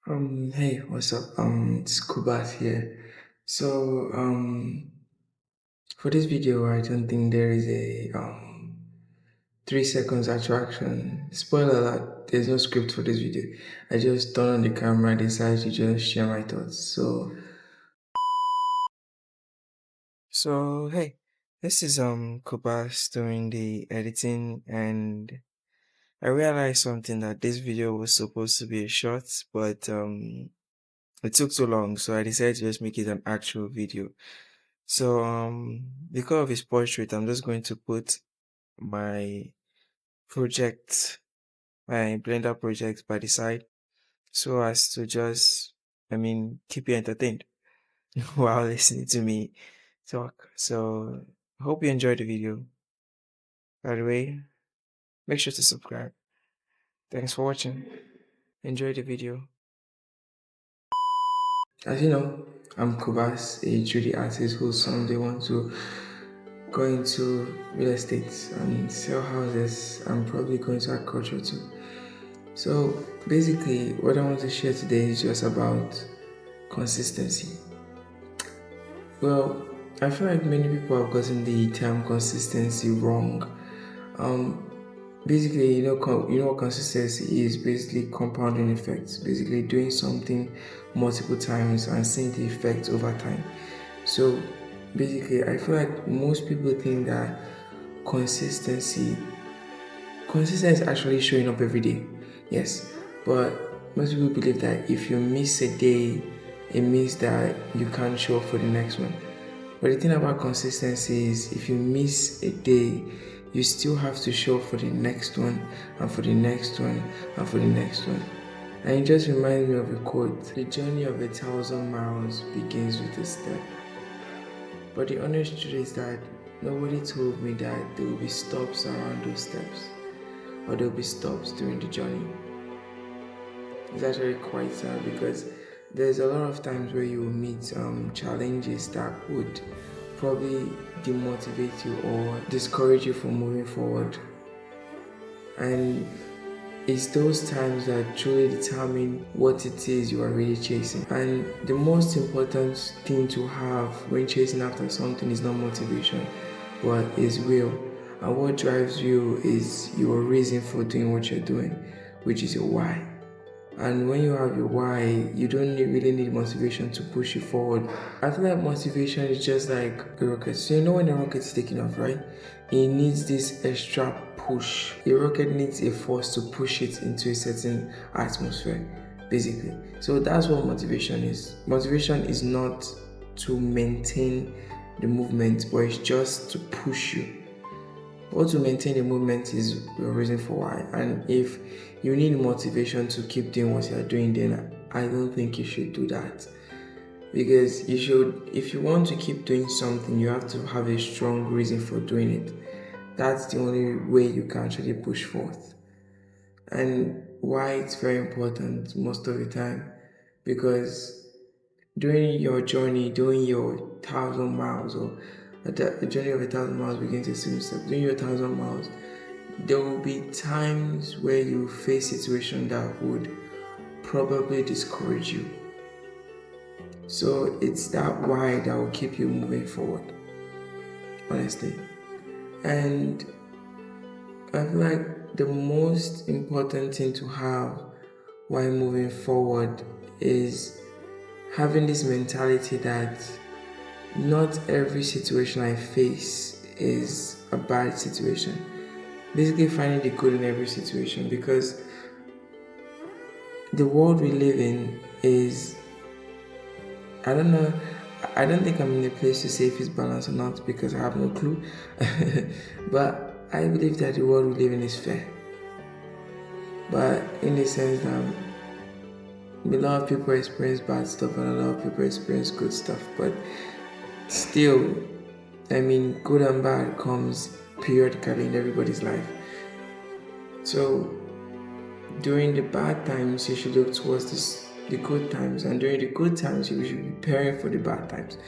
Hey, what's up? It's Cubas here. So, for this video, I don't think there is a 3 seconds attraction. Spoiler alert, there's no script for this video. I just turned on the camera, decided to just share my thoughts. So hey, this is Cubas doing the editing, and I realized something that this video was supposed to be a short, but it took too long, so I decided to just make it an actual video. So because of his portrait, I'm just going to put my project, my Blender project by the side, so as to just, keep you entertained while listening to me talk. So hope you enjoyed the video. By the way, make sure to subscribe. Thanks for watching. Enjoy the video. As you know, I'm Kubas, a 3D artist who someday want to go into real estate and sell houses. I'm probably going to agriculture too. So basically, what I want to share today is just about consistency. Well, I feel like many people have gotten the term consistency wrong. Um, Basically, you know what consistency is. Basically, compounding effects. Basically, doing something multiple times and seeing the effects over time. So basically, I feel like most people think that consistency consistency is actually showing up every day. Yes, but most people believe that if you miss a day, it means that you can't show up for the next one. But the thing about consistency is if you miss a day, you still have to show up for the next one and for the next one and for the next one. And it just reminds me of a quote: the journey of 1,000 miles begins with a step. But the honest truth is that nobody told me that there will be stops around those steps, or there will be stops during the journey. It's actually quite sad because there's a lot of times where you will meet challenges that would probably demotivate you or discourage you from moving forward. And it's those times that truly determine what it is you are really chasing. And the most important thing to have when chasing after something is not motivation, but is will. And what drives you is your reason for doing what you're doing, which is your why. And when you have your why, you don't really need motivation to push you forward. I feel like motivation is just like a rocket. So you know when a rocket is taking off, right? It needs this extra push. A rocket needs a force to push it into a certain atmosphere, basically. So that's what motivation is. Motivation is not to maintain the movement, but it's just to push you. But to maintain the movement is your reason for why. And if you need motivation to keep doing what you're doing, then I don't think you should do that. Because you should, if you want to keep doing something, you have to have a strong reason for doing it. That's the only way you can actually push forth. And why it's very important most of the time, because during your journey, doing your 1,000 miles, or a journey of 1,000 miles begins a simple step. Doing your 1,000 miles, there will be times where you face situations that would probably discourage you. So it's that why that will keep you moving forward, honestly. And I feel like the most important thing to have while moving forward is having this mentality that not every situation I face is a bad situation. Basically, finding the good in every situation, because the world we live in is, I don't know, I don't think I'm in a place to say if it's balanced or not because I have no clue. But I believe that the world we live in is fair. But in the sense that a lot of people experience bad stuff and a lot of people experience good stuff. But still, good and bad comes periodically in everybody's life. So during the bad times, you should look towards the good times, and during the good times, you should be preparing for the bad times.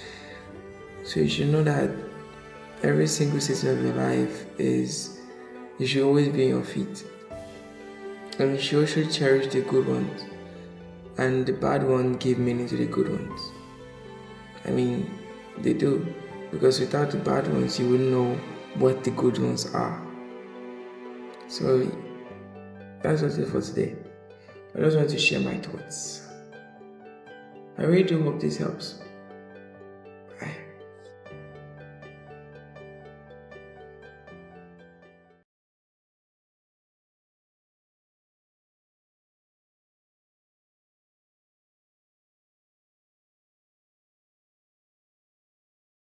So you should know that every single season of your life is, you should always be on your feet, and you should also cherish the good ones. and the bad one give meaning to the good ones. I mean, they do, because without the bad ones, you wouldn't know what the good ones are. So that's just it for today. I just want to share my thoughts. I really do hope this helps.